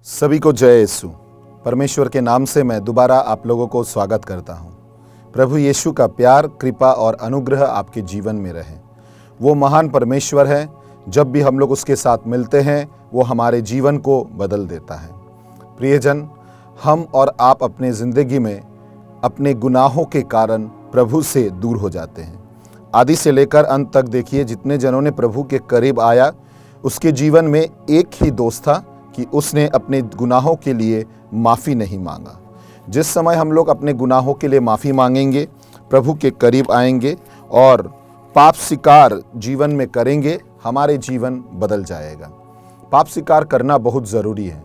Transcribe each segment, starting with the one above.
सभी को जय यीशु। परमेश्वर के नाम से मैं दोबारा आप लोगों को स्वागत करता हूं। प्रभु यीशु का प्यार, कृपा और अनुग्रह आपके जीवन में रहे। वो महान परमेश्वर है, जब भी हम लोग उसके साथ मिलते हैं वो हमारे जीवन को बदल देता है। प्रियजन, हम और आप अपने ज़िंदगी में अपने गुनाहों के कारण प्रभु से दूर हो जाते हैं। आदि से लेकर अंत तक देखिए, जितने जनों ने प्रभु के करीब आया उसके जीवन में एक ही दोष था कि उसने अपने गुनाहों के लिए माफ़ी नहीं मांगा। जिस समय हम लोग अपने गुनाहों के लिए माफ़ी मांगेंगे, प्रभु के करीब आएंगे और पाप स्वीकार जीवन में करेंगे, हमारे जीवन बदल जाएगा। पाप स्वीकार करना बहुत ज़रूरी है।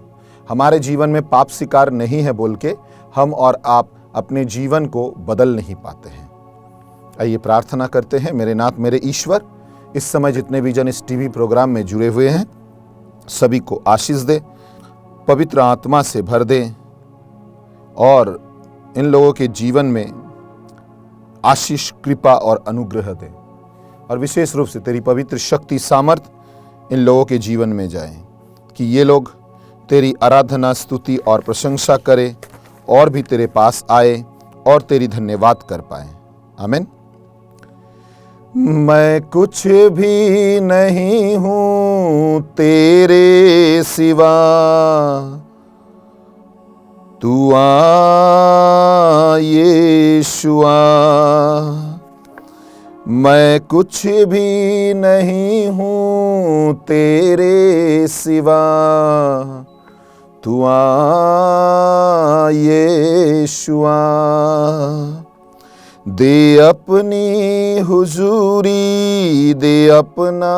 हमारे जीवन में पाप स्वीकार नहीं है बोल के हम और आप अपने जीवन को बदल नहीं पाते हैं। आइए प्रार्थना करते हैं। मेरे नाथ मेरे ईश्वर, इस समय जितने भी जन इस टीवी प्रोग्राम में जुड़े हुए हैं सभी को आशीष दे, पवित्र आत्मा से भर दे और इन लोगों के जीवन में आशीष, कृपा और अनुग्रह दे। और विशेष रूप से तेरी पवित्र शक्ति, सामर्थ इन लोगों के जीवन में जाए कि ये लोग तेरी आराधना, स्तुति और प्रशंसा करें और भी तेरे पास आए और तेरी धन्यवाद कर पाए। आमीन। मैं कुछ भी नहीं हूँ तेरे सिवा, तू आ यीशुआ। मैं कुछ भी नहीं हूँ तेरे सिवा, तू आ यीशुआ। दे अपनी हुजूरी, दे अपना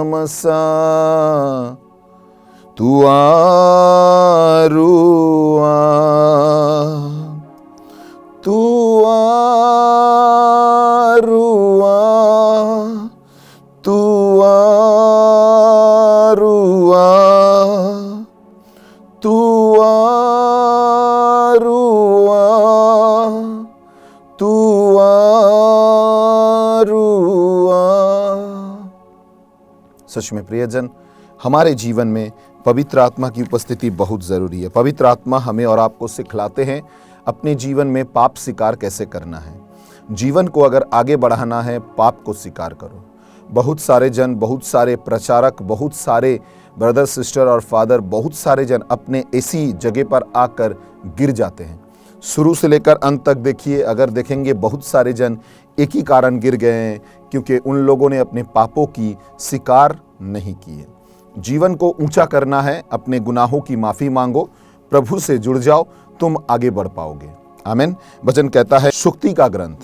मसा, तू आ रुआ, तू आ रुआ, तू आ रुआ, तू आ रुआ, तू सच में प्रियजन, हमारे जीवन में पवित्र आत्मा की उपस्थिति बहुत ज़रूरी है। पवित्र आत्मा हमें और आपको सिखलाते हैं अपने जीवन में पाप स्वीकार कैसे करना है। जीवन को अगर आगे बढ़ाना है, पाप को स्वीकार करो। बहुत सारे जन, बहुत सारे प्रचारक, बहुत सारे ब्रदर, सिस्टर और फादर, बहुत सारे जन अपने ऐसी जगह पर आकर गिर जाते हैं। शुरू से लेकर अंत तक देखिए, अगर देखेंगे बहुत सारे जन एक ही कारण गिर गए हैं, क्योंकि उन लोगों ने अपने पापों की स्वीकार नहीं की है। जीवन को ऊंचा करना है, अपने गुनाहों की माफ़ी मांगो, प्रभु से जुड़ जाओ, तुम आगे बढ़ पाओगे। आमीन। वचन कहता है शुक्ति का ग्रंथ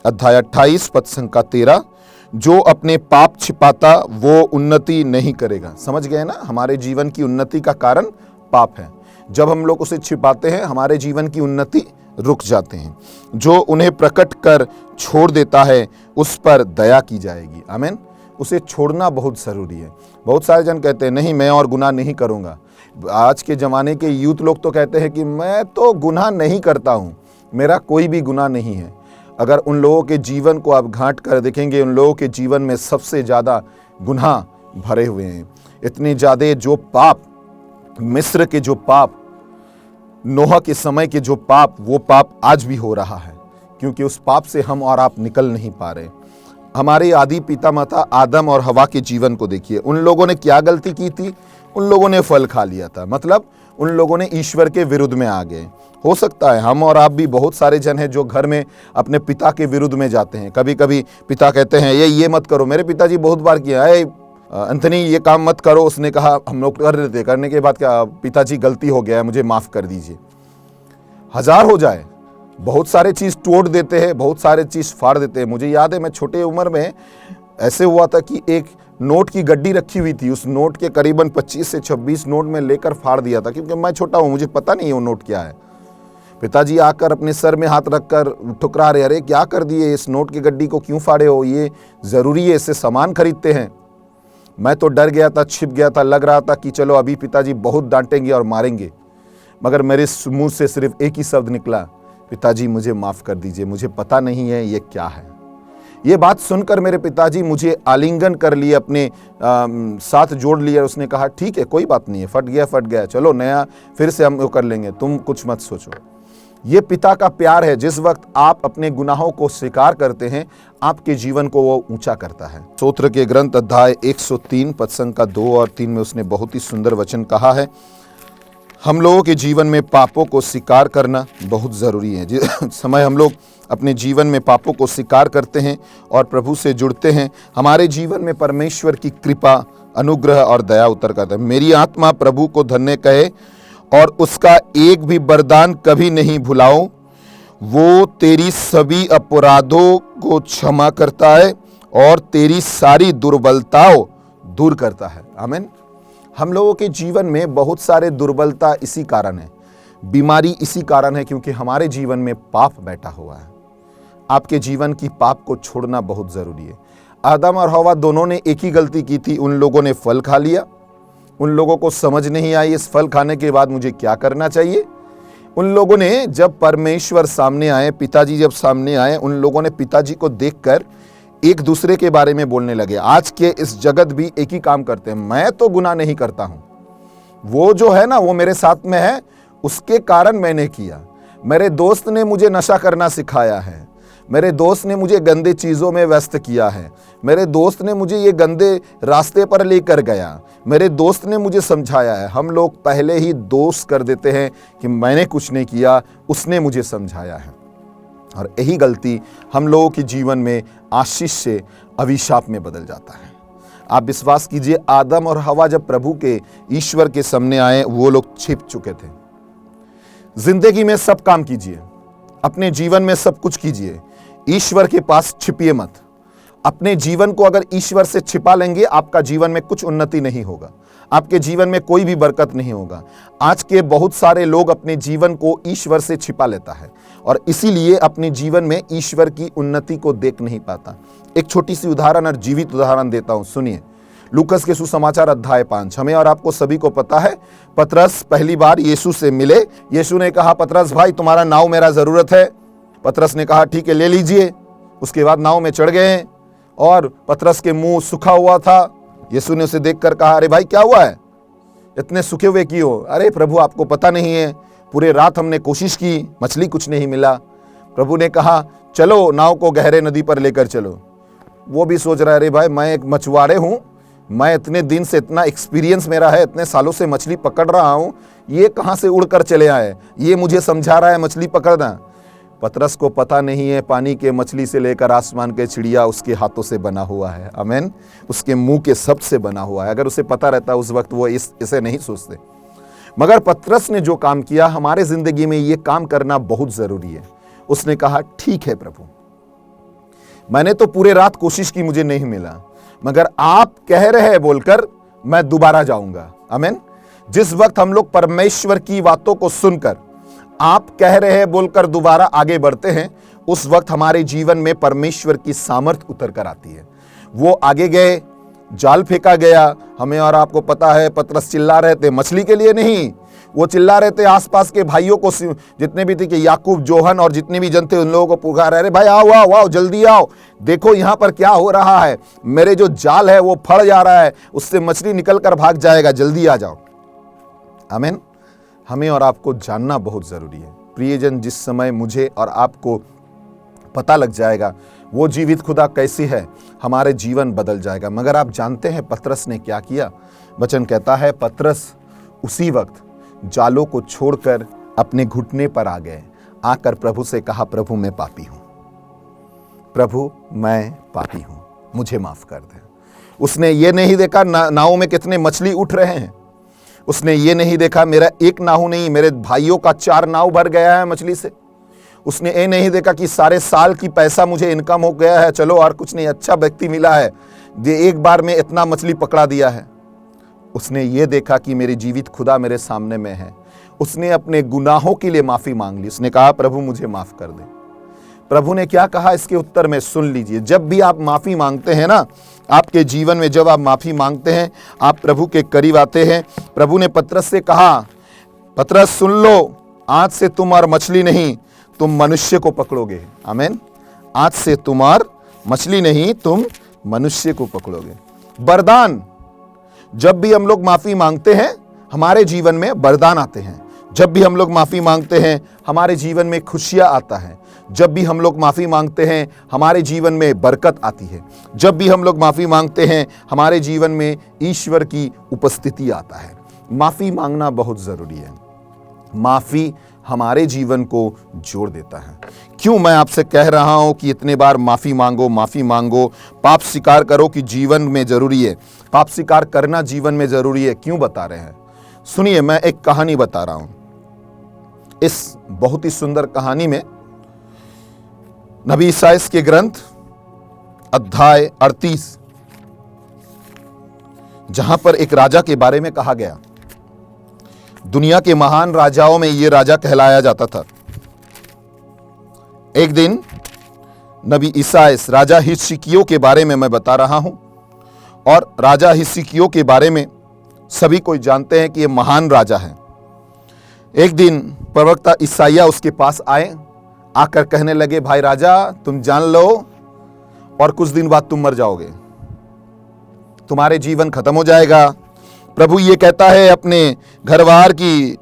अध्याय 28 पद संख्या 13, जो अपने पाप छिपाता वो उन्नति नहीं करेगा। समझ गए ना, हमारे जीवन की उन्नति का कारण पाप है। जब हम लोग उसे छिपाते हैं, हमारे जीवन की उन्नति रुक जाते हैं। जो उन्हें प्रकट कर छोड़ देता है उस पर दया की जाएगी। आमीन। उसे छोड़ना बहुत ज़रूरी है। बहुत सारे जन कहते हैं नहीं, मैं और गुनाह नहीं करूँगा। आज के ज़माने के यूथ लोग तो कहते हैं कि मैं तो गुनाह नहीं करता हूँ, मेरा कोई भी गुनाह नहीं है। अगर उन लोगों के जीवन को आप घांट कर देखेंगे, उन लोगों के जीवन में सबसे ज़्यादा गुनाह भरे हुए हैं। इतने ज़्यादा जो पाप, मिस्र के जो पाप, नोहा के समय के जो पाप, वो पाप आज भी हो रहा है, क्योंकि उस पाप से हम और आप निकल नहीं पा रहे। हमारे आदि पिता माता आदम और हवा के जीवन को देखिए। उन लोगों ने क्या गलती की थी? उन लोगों ने फल खा लिया था, मतलब उन लोगों ने ईश्वर के विरुद्ध में आ गए। हो सकता है हम और आप भी, बहुत सारे जन हैं जो घर में अपने पिता के विरुद्ध में जाते हैं। कभी कभी पिता कहते हैं ये मत करो। मेरे पिताजी बहुत बार किया है, एंथनी ये काम मत करो, उसने कहा हम लोग कर देते, करने के बाद क्या, पिताजी गलती हो गया है, मुझे माफ़ कर दीजिए। हजार हो जाए, बहुत सारे चीज़ तोड़ देते हैं, बहुत सारे चीज़ फाड़ देते हैं। मुझे याद है, मैं छोटे उम्र में ऐसे हुआ था कि एक नोट की गड्डी रखी हुई थी, उस नोट के करीबन 25 से 26 नोट में लेकर फाड़ दिया था, क्योंकि मैं छोटा हूँ, मुझे पता नहीं है वो नोट क्या है। पिताजी आकर अपने सर में हाथ रखकर ठुकरा रहे, अरे क्या कर दिए, इस नोट की गड्डी को क्यों फाड़े हो, ये ज़रूरी है, इससे सामान खरीदते हैं। मैं तो डर गया था, छिप गया था, लग रहा था कि चलो अभी पिताजी बहुत डांटेंगे और मारेंगे। मगर मेरे मुंह से सिर्फ एक ही शब्द निकला, पिताजी मुझे माफ़ कर दीजिए, मुझे पता नहीं है ये क्या है। ये बात सुनकर मेरे पिताजी मुझे आलिंगन कर लिए, अपने साथ जोड़ लिया। उसने कहा ठीक है, कोई बात नहीं है, फट गया, चलो नया फिर से हम वो कर लेंगे, तुम कुछ मत सोचो। ये पिता का प्यार है। जिस वक्त आप अपने गुनाहों को स्वीकार करते हैं, आपके जीवन को वो ऊंचा करता है। स्तोत्र के ग्रंथ अध्याय 103 पद संख्या 2 और 3 में उसने बहुत ही सुंदर वचन कहा है, हम लोगों के जीवन में पापों को स्वीकार करना बहुत ज़रूरी है। जिस समय हम लोग अपने जीवन में पापों को स्वीकार करते हैं और प्रभु से जुड़ते हैं, हमारे जीवन में परमेश्वर की कृपा, अनुग्रह और दया उतर करता है। मेरी आत्मा प्रभु को धन्य कहे और उसका एक भी वरदान कभी नहीं भुलाओ। वो तेरी सभी अपराधों को क्षमा करता है और तेरी सारी दुर्बलताओं दूर करता है। आमीन। हम लोगों के जीवन में बहुत सारे दुर्बलता इसी कारण है, बीमारी इसी कारण है, क्योंकि हमारे जीवन में पाप बैठा हुआ है। आपके जीवन की पाप को छोड़ना बहुत ज़रूरी है। आदम और हवा दोनों ने एक ही गलती की थी, उन लोगों ने फल खा लिया। उन लोगों को समझ नहीं आई इस फल खाने के बाद मुझे क्या करना चाहिए। उन लोगों ने जब परमेश्वर सामने आए, पिताजी जब सामने आए, उन लोगों ने पिताजी को देखकर एक दूसरे के बारे में बोलने लगे। आज के इस जगत भी एक ही काम करते हैं, मैं तो गुनाह नहीं करता हूं, वो जो है ना वो मेरे साथ में है, उसके कारण मैंने किया। मेरे दोस्त ने मुझे नशा करना सिखाया है, मेरे दोस्त ने मुझे गंदे चीज़ों में व्यस्त किया है, मेरे दोस्त ने मुझे ये गंदे रास्ते पर लेकर गया, मेरे दोस्त ने मुझे समझाया है। हम लोग पहले ही दोष कर देते हैं कि मैंने कुछ नहीं किया, उसने मुझे समझाया है। और यही गलती हम लोगों के जीवन में आशीष से अभिशाप में बदल जाता है। आप विश्वास कीजिए, आदम और हवा जब प्रभु के, ईश्वर के सामने आए, वो लोग छिप चुके थे। जिंदगी में सब काम कीजिए, अपने जीवन में सब कुछ कीजिए, ईश्वर के पास छिपिए मत। अपने जीवन को अगर ईश्वर से छिपा लेंगे, आपका जीवन में कुछ उन्नति नहीं होगा, आपके जीवन में कोई भी बरकत नहीं होगा। आज के बहुत सारे लोग अपने जीवन को ईश्वर से छिपा लेता है और इसीलिए अपने जीवन में ईश्वर की उन्नति को देख नहीं पाता। एक छोटी सी उदाहरण और जीवित उदाहरण देता हूं, सुनिए। लूकस के सुसमाचार अध्याय 5। हमें और आपको सभी को पता है, पतरस पहली बार यीशु से मिले। यीशु ने कहा, पतरस भाई तुम्हारा नाव मेरा जरूरत है। पतरस ने कहा ठीक है ले लीजिए। उसके बाद नाव में चढ़ गए और पतरस के मुंह सूखा हुआ था। यीशु ने उसे देखकर कहा, अरे भाई क्या हुआ है, इतने सूखे हुए क्यों? अरे प्रभु आपको पता नहीं है, पूरे रात हमने कोशिश की, मछली कुछ नहीं मिला। प्रभु ने कहा चलो नाव को गहरे नदी पर लेकर चलो। वो भी सोच रहा है, अरे भाई मैं एक मछुआरे हूँ, मैं इतने दिन से, इतना एक्सपीरियंस मेरा है, इतने सालों से मछली पकड़ रहा हूँ, ये कहाँ से उड़कर चले आए, ये मुझे समझा रहा है मछली पकड़ना। पतरस को पता नहीं है, पानी के मछली से लेकर आसमान के चिड़िया उसके हाथों से बना हुआ है। आमीन। उसके मुंह के सब से बना हुआ है। अगर उसे पता रहता उस वक्त वो इसे नहीं सोचते। मगर पतरस ने जो काम किया, हमारे जिंदगी में ये काम करना बहुत जरूरी है। उसने कहा ठीक है प्रभु, मैंने तो पूरे रात कोशिश की, मुझे नहीं मिला, मगर आप कह रहे हैं बोलकर मैं दोबारा जाऊंगा। आमीन। जिस वक्त हम लोग परमेश्वर की बातों को सुनकर आप कह रहे हैं बोलकर दोबारा आगे बढ़ते हैं, उस वक्त हमारे जीवन में परमेश्वर की सामर्थ उतर कर आती है। वो आगे गए, जाल फेंका गया। हमें और आपको पता है, पतरस चिल्ला रहे थे, मछली के लिए नहीं, वो चिल्ला रहे थे आसपास के भाइयों को, जितने भी थे कि याकूब, जोहन और जितने भी जन थे, उन लोगों को पुकार रहे, भाई आओ आओ आओ, जल्दी आओ, देखो यहाँ पर क्या हो रहा है, मेरे जो जाल है वो फट जा रहा है, उससे मछली निकल कर भाग जाएगा, जल्दी आ जाओ। आमीन। हमें और आपको जानना बहुत ज़रूरी है प्रियजन। जिस समय मुझे और आपको पता लग जाएगा वो जीवित खुदा कैसी है, हमारे जीवन बदल जाएगा। मगर आप जानते हैं पतरस ने क्या किया? वचन कहता है पतरस उसी वक्त जालों को छोड़कर अपने घुटने पर आ गए, आकर प्रभु से कहा, प्रभु मैं पापी हूं, प्रभु मैं पापी हूं, मुझे माफ कर दे। उसने ये नहीं देखा नाव में कितने मछली उठ रहे हैं, उसने ये नहीं देखा मेरा एक नाव नहीं, मेरे भाइयों का 4 नाव भर गया है मछली से। उसने ये नहीं देखा कि सारे साल की पैसा मुझे इनकम हो गया है, चलो और कुछ नहीं, अच्छा व्यक्ति मिला है, ये एक बार में इतना मछली पकड़ा दिया है। उसने ये देखा कि मेरे जीवित खुदा मेरे सामने में है। उसने अपने गुनाहों के लिए माफी मांग ली। उसने कहा प्रभु मुझे माफ कर दे। प्रभु ने क्या कहा इसके उत्तर में सुन लीजिए। जब भी आप माफी मांगते हैं ना, आपके जीवन में जब आप माफी मांगते हैं, आप प्रभु के करीब आते हैं। प्रभु ने पतरस से कहा, पतरस सुन लो, आज से तुम और मछली नहीं, तुम मनुष्य को पकड़ोगे। आमीन। आज से तुम और मछली नहीं, तुम मनुष्य को पकड़ोगे। वरदान, जब भी हम लोग माफी मांगते हैं हमारे जीवन में वरदान आते हैं। जब भी हम लोग माफी मांगते हैं हमारे जीवन में खुशियां आता है। जब भी हम लोग माफी मांगते हैं हमारे जीवन में बरकत आती है। जब भी हम लोग माफी मांगते हैं हमारे जीवन में ईश्वर की उपस्थिति आता है। माफी मांगना बहुत जरूरी है। माफी हमारे जीवन को जोड़ देता है। क्यों मैं आपसे कह रहा हूं कि इतने बार माफी मांगो, माफी मांगो, पाप स्वीकार करो कि जीवन में जरूरी है। पाप स्वीकार करना जीवन में जरूरी है। क्यों बता रहे हैं? सुनिए, मैं एक कहानी बता रहा हूं। इस बहुत ही सुंदर कहानी में नबी ईसाइयाह के ग्रंथ अध्याय 38, जहां पर एक राजा के बारे में कहा गया। दुनिया के महान राजाओं में यह राजा कहलाया जाता था। एक दिन नबी ईसाइयाह राजा हिजकिय्याह के बारे में मैं बता रहा हूं, और राजा हिजकिय्याह के बारे में सभी कोई जानते हैं कि यह महान राजा है। एक दिन प्रवक्ता ईसाइयाह उसके पास आए, आकर कहने लगे, भाई राजा, तुम जान लो और कुछ दिन बाद तुम मर जाओगे, तुम्हारे जीवन खत्म हो जाएगा। प्रभु ये कहता है अपने घरवार की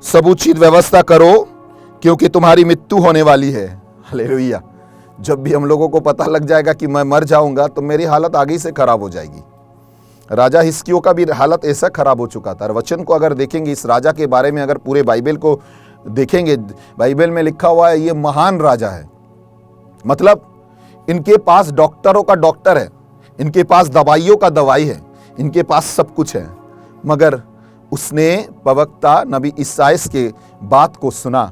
समुचित व्यवस्था करो, क्योंकि तुम्हारी मृत्यु होने वाली है। हालेलुया। जब भी हम लोगों को पता लग जाएगा कि मैं मर जाऊंगा तो मेरी हालत आगे से खराब हो जाएगी। राजा हिजकिय्याह का भी हालत ऐसा खराब हो चुका था। वचन को अगर देखेंगे इस राजा के बारे में, अगर पूरे बाइबल को देखेंगे, बाइबल में लिखा हुआ है ये महान राजा है। मतलब इनके पास डॉक्टरों का डॉक्टर है, इनके पास दवाइयों का दवाई है, इनके पास सब कुछ है। मगर उसने प्रवक्ता नबी ईसाइयाह के बात को सुना।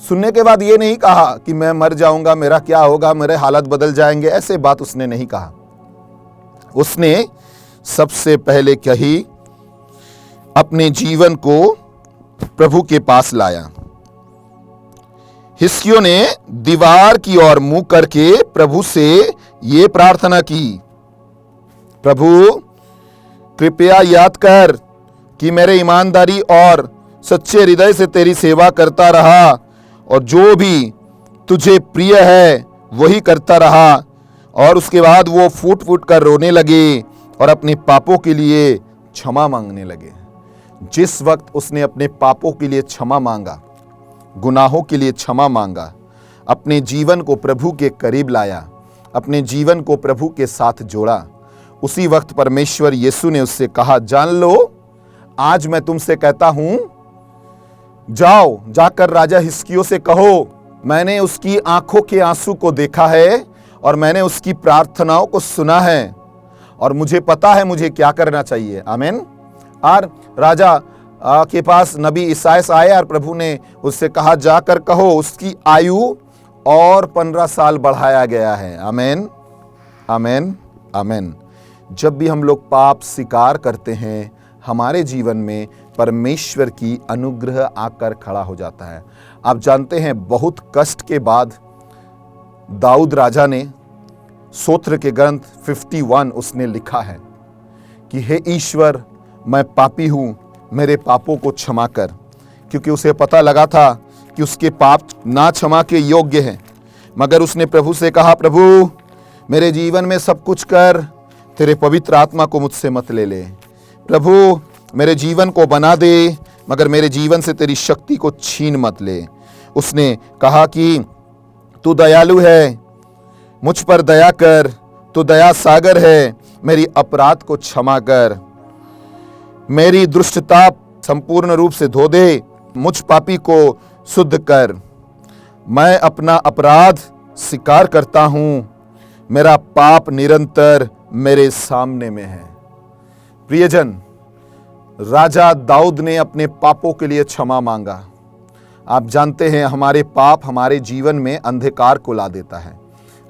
सुनने के बाद ये नहीं कहा कि मैं मर जाऊंगा, मेरा क्या होगा, मेरे हालत बदल जाएंगे, ऐसे बात उसने नहीं कहा। उसने सबसे पहले कही, अपने जीवन को प्रभु के पास लाया। हिजकिय्याह ने दीवार की ओर मुंह करके प्रभु से ये प्रार्थना की, प्रभु कृपया याद कर कि मेरे ईमानदारी और सच्चे हृदय से तेरी सेवा करता रहा, और जो भी तुझे प्रिय है वही करता रहा। और उसके बाद वो फूट फूट कर रोने लगे और अपने पापों के लिए क्षमा मांगने लगे। जिस वक्त उसने अपने पापों के लिए क्षमा मांगा, गुनाहों के लिए क्षमा मांगा, अपने जीवन को प्रभु के करीब लाया, अपने जीवन को प्रभु के साथ जोड़ा, उसी वक्त परमेश्वर यीशु ने उससे कहा, जान लो, आज मैं तुमसे कहता हूं, जाओ जाकर राजा हिजकिय्याह से कहो, मैंने उसकी आंखों के आंसू को देखा है और मैंने उसकी प्रार्थनाओं को सुना है, और मुझे पता है मुझे क्या करना चाहिए। आमीन। और राजा के पास नबी ईसाइयाह आए और प्रभु ने उससे कहा, जाकर कहो उसकी आयु और 15 साल बढ़ाया गया है। आमीन, आमीन, आमीन। जब भी हम लोग पाप स्वीकार करते हैं हमारे जीवन में परमेश्वर की अनुग्रह आकर खड़ा हो जाता है। आप जानते हैं बहुत कष्ट के बाद दाऊद राजा ने स्तोत्र के ग्रंथ 51 उसने लिखा है कि हे ईश्वर, मैं पापी हूं, मेरे पापों को क्षमा कर। क्योंकि उसे पता लगा था कि उसके पाप ना क्षमा के योग्य हैं। मगर उसने प्रभु से कहा, प्रभु मेरे जीवन में सब कुछ कर, तेरे पवित्र आत्मा को मुझसे मत ले ले। प्रभु मेरे जीवन को बना दे, मगर मेरे जीवन से तेरी शक्ति को छीन मत ले। उसने कहा कि तू दयालु है, मुझ पर दया कर, तू दया सागर है, मेरी अपराध को क्षमा कर, मेरी दुष्टता संपूर्ण रूप से धो दे, मुझ पापी को शुद्ध कर। मैं अपना अपराध स्वीकार करता हूं, मेरा पाप निरंतर मेरे सामने में है। प्रियजन, राजा दाऊद ने अपने पापों के लिए क्षमा मांगा। आप जानते हैं हमारे पाप हमारे जीवन में अंधकार को ला देता है।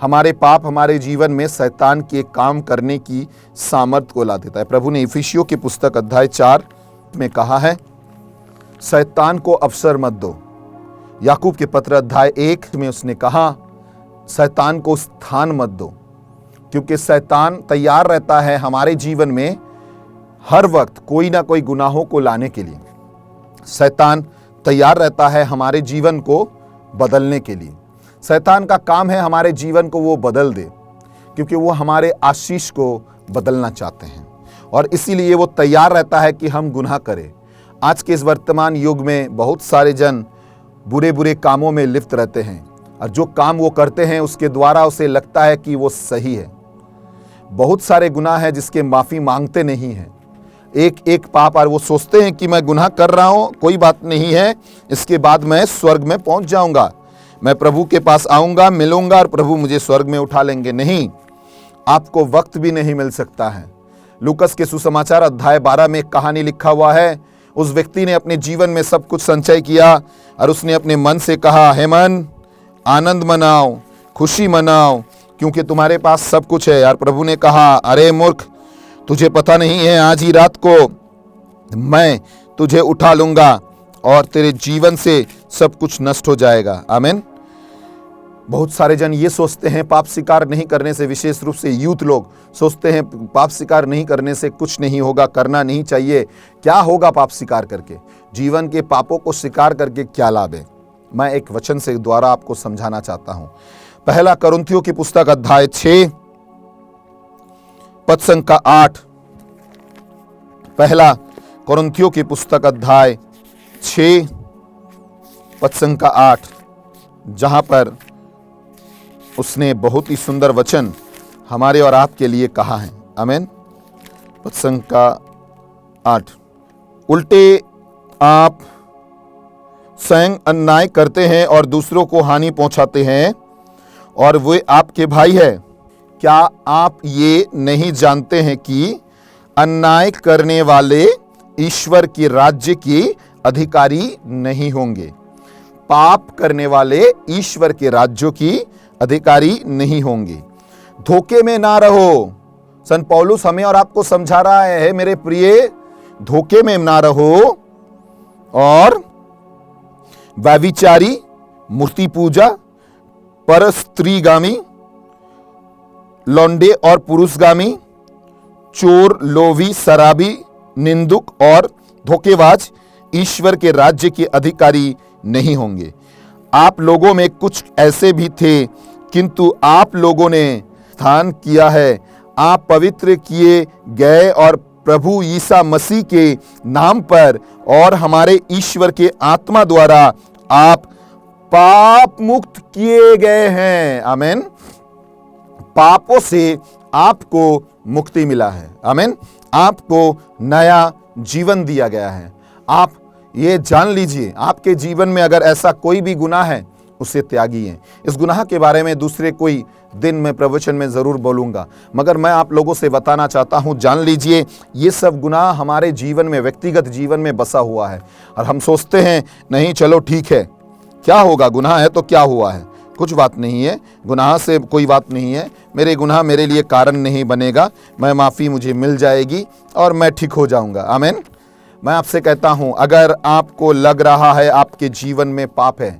हमारे पाप हमारे जीवन में शैतान के काम करने की सामर्थ को ला देता है। प्रभु ने इफिसियों की पुस्तक अध्याय 4 में कहा है, शैतान को अवसर मत दो। याकूब के पत्र अध्याय 1 में उसने कहा, शैतान को स्थान मत दो, क्योंकि शैतान तैयार रहता है हमारे जीवन में हर वक्त कोई ना कोई गुनाहों को लाने के लिए। शैतान तैयार रहता है हमारे जीवन को बदलने के लिए। शैतान का काम है हमारे जीवन को वो बदल दे। क्योंकि वो हमारे आशीष को बदलना चाहते हैं और इसीलिए वो तैयार रहता है कि हम गुनाह करें। आज के इस वर्तमान युग में बहुत सारे जन बुरे बुरे कामों में लिप्त रहते हैं और जो काम वो करते हैं उसके द्वारा उसे लगता है कि वो सही है। बहुत सारे गुनाह हैं जिसके माफ़ी मांगते नहीं हैं, एक एक पाप, और वो सोचते हैं कि मैं गुनाह कर रहा हूँ, कोई बात नहीं है, इसके बाद मैं स्वर्ग में पहुँच जाऊँगा, मैं प्रभु के पास आऊँगा, मिलूँगा और प्रभु मुझे स्वर्ग में उठा लेंगे। नहीं, आपको वक्त भी नहीं मिल सकता है। लूकस के सुसमाचार अध्याय 12 में एक कहानी लिखा हुआ है। उस व्यक्ति ने अपने जीवन में सब कुछ संचय किया और उसने अपने मन से कहा, हे मन, आनंद मनाओ, खुशी मनाओ, क्योंकि तुम्हारे पास सब कुछ है। यार प्रभु ने कहा, अरे मूर्ख, तुझे पता नहीं है आज ही रात को मैं तुझे उठा लूंगा और तेरे जीवन से सब कुछ नष्ट हो जाएगा। आमीन। बहुत सारे जन ये सोचते हैं पाप स्वीकार नहीं करने से, विशेष रूप से यूथ लोग सोचते हैं पाप स्वीकार नहीं करने से कुछ नहीं होगा, करना नहीं चाहिए। क्या होगा पाप स्वीकार करके? जीवन के पापों को स्वीकार करके क्या लाभ है? मैं एक वचन से द्वारा आपको समझाना चाहता हूं। पहला कुरिन्थियों की पुस्तक अध्याय 6 पद संख्या 8। पहला कुरिन्थियों की पुस्तक अध्याय 6 पद संख्या 8, जहां पर उसने बहुत ही सुंदर वचन हमारे और आपके लिए कहा है। आमीन। पद संख्या 8, उल्टे आप स्वयं अन्याय करते हैं और दूसरों को हानि पहुंचाते हैं और वे आपके भाई है। क्या आप ये नहीं जानते हैं कि अन्याय करने वाले ईश्वर के राज्य के अधिकारी नहीं होंगे? पाप करने वाले ईश्वर के राज्यों की अधिकारी नहीं होंगे। धोखे में ना रहो। संत पौलुस हमें और आपको समझा रहा है, मेरे प्रिय, धोखे में ना रहो और व्यभिचारी, मूर्ति पूजा, परस्त्रीगामी, लौंडे और पुरुषगामी, चोर, लोभी, शराबी, निंदुक और धोखेबाज ईश्वर के राज्य के अधिकारी नहीं होंगे। आप लोगों में कुछ ऐसे भी थे, किंतु आप लोगों ने स्थान किया है। आप पवित्र किए गए और प्रभु यीशु मसीह के नाम पर और हमारे ईश्वर के आत्मा द्वारा आप पाप मुक्त किए गए हैं। आमीन। पापों से आपको मुक्ति मिला है। आमीन। आपको नया जीवन दिया गया है। आप ये जान लीजिए, आपके जीवन में अगर ऐसा कोई भी गुनाह है उसे त्यागिए। इस गुनाह के बारे में दूसरे कोई दिन में प्रवचन में जरूर बोलूंगा, मगर मैं आप लोगों से बताना चाहता हूं, जान लीजिए ये सब गुनाह हमारे जीवन में, व्यक्तिगत जीवन में बसा हुआ है और हम सोचते हैं नहीं चलो ठीक है, क्या होगा, गुनाह है तो क्या हुआ है, कुछ बात नहीं है, गुनाह से कोई बात नहीं है, मेरे गुनाह मेरे लिए कारण नहीं बनेगा, मैं माफ़ी मुझे मिल जाएगी और मैं ठीक हो जाऊंगा। आमीन। मैं आपसे कहता हूं, अगर आपको लग रहा है आपके जीवन में पाप है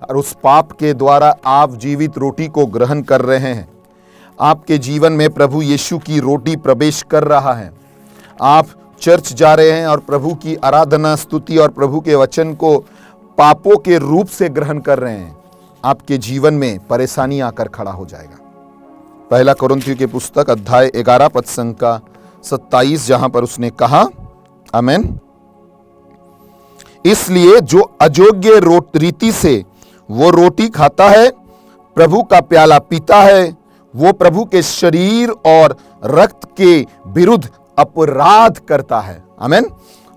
और उस पाप के द्वारा आप जीवित रोटी को ग्रहण कर रहे हैं, आपके जीवन में प्रभु यीशु की रोटी प्रवेश कर रहा है, आप चर्च जा रहे हैं और प्रभु की आराधना, स्तुति और प्रभु के वचन को पापों के रूप से ग्रहण कर रहे हैं, आपके जीवन में परेशानी आकर खड़ा हो जाएगा। पहला कुरिन्थियों की पुस्तक अध्याय 11 पद संख्या 27, जहां पर उसने कहा, आमीन, इसलिए जो अयोग्य रीति से वो रोटी खाता है, प्रभु का प्याला पीता है, वो प्रभु के शरीर और रक्त के विरुद्ध अपराध करता है। आमीन।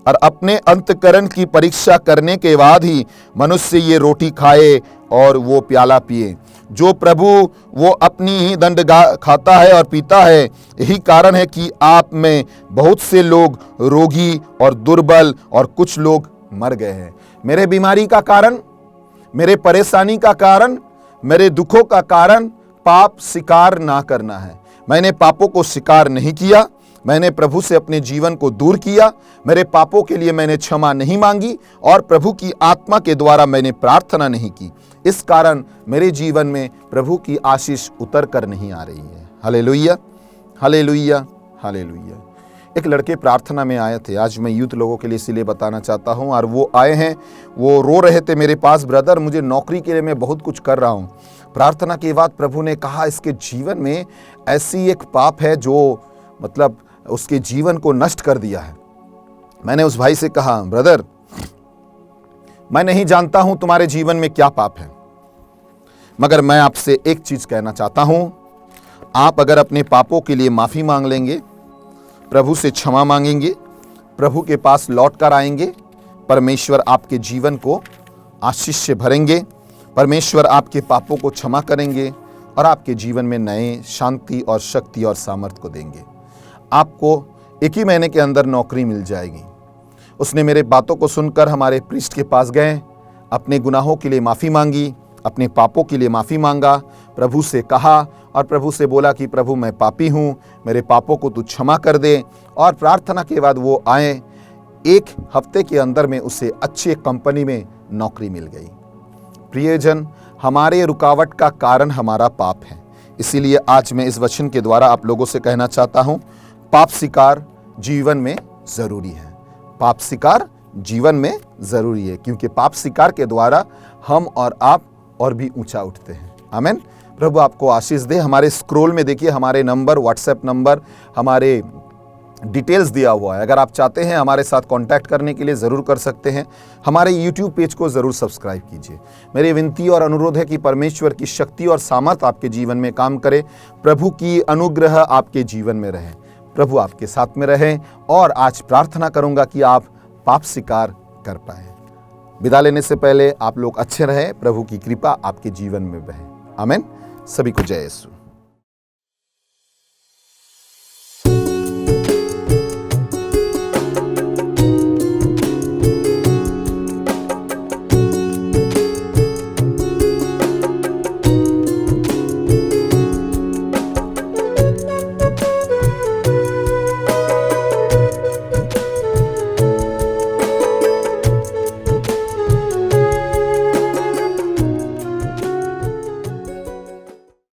और अपने अंतकरण की परीक्षा करने के बाद ही मनुष्य ये रोटी खाए और वो प्याला पिए। जो प्रभु वो अपनी ही दंड खाता है और पीता है। यही कारण है कि आप में बहुत से लोग रोगी और दुर्बल और कुछ लोग मर गए हैं। मेरे बीमारी का कारण, मेरे परेशानी का कारण, मेरे दुखों का कारण पाप स्वीकार ना करना है। मैंने पापों को स्वीकार नहीं किया, मैंने प्रभु से अपने जीवन को दूर किया, मेरे पापों के लिए मैंने क्षमा नहीं मांगी और प्रभु की आत्मा के द्वारा मैंने प्रार्थना नहीं की। इस कारण मेरे जीवन में प्रभु की आशीष उतर कर नहीं आ रही है। Hallelujah, hallelujah, hallelujah. एक लड़के प्रार्थना में आए थे, आज मैं यूथ लोगों के लिए इसीलिए बताना चाहता हूं, और वो आए हैं, वो रो रहे थे मेरे पास, ब्रदर मुझे नौकरी के लिए मैं बहुत कुछ कर रहा हूँ। प्रार्थना के बाद प्रभु ने कहा इसके जीवन में ऐसी एक पाप है जो मतलब उसके जीवन को नष्ट कर दिया है। मैंने उस भाई से कहा, ब्रदर मैं नहीं जानता हूं तुम्हारे जीवन में क्या पाप है, मगर मैं आपसे एक चीज कहना चाहता हूं, आप अगर अपने पापों के लिए माफी मांग लेंगे, प्रभु से क्षमा मांगेंगे, प्रभु के पास लौट कर आएंगे, परमेश्वर आपके जीवन को आशीष से भरेंगे, परमेश्वर आपके पापों को क्षमा करेंगे और आपके जीवन में नए शांति और शक्ति और सामर्थ्य को देंगे। आपको 1 ही महीने के अंदर नौकरी मिल जाएगी। उसने मेरे बातों को सुनकर हमारे प्रीस्ट के पास गए, अपने गुनाहों के लिए माफ़ी मांगी, अपने पापों के लिए माफ़ी मांगा, प्रभु से कहा और प्रभु से बोला कि प्रभु मैं पापी हूँ, मेरे पापों को तू क्षमा कर दे। और प्रार्थना के बाद वो आए, 1 हफ्ते के अंदर में उसे अच्छी कंपनी में नौकरी मिल गई। प्रियजन, हमारे रुकावट का कारण हमारा पाप है। इसीलिए आज मैं इस वचन के द्वारा आप लोगों से कहना चाहता हूँ, पाप स्वीकार जीवन में ज़रूरी है। पाप स्वीकार जीवन में ज़रूरी है, क्योंकि पाप स्वीकार के द्वारा हम और आप और भी ऊंचा उठते हैं। आमीन। प्रभु आपको आशीष दे। हमारे स्क्रोल में देखिए हमारे नंबर, व्हाट्सएप नंबर, हमारे डिटेल्स दिया हुआ है। अगर आप चाहते हैं हमारे साथ कांटेक्ट करने के लिए ज़रूर कर सकते हैं। हमारे यूट्यूब पेज को ज़रूर सब्सक्राइब कीजिए। मेरी विनती और अनुरोध है कि परमेश्वर की शक्ति और सामर्थ आपके जीवन में काम करे, प्रभु की अनुग्रह आपके जीवन में रहे, प्रभु आपके साथ में रहे। और आज प्रार्थना करूंगा कि आप पाप स्वीकार कर पाए। विदा लेने से पहले आप लोग अच्छे रहें, प्रभु की कृपा आपके जीवन में बहे। आमीन। सभी को जय यीशु।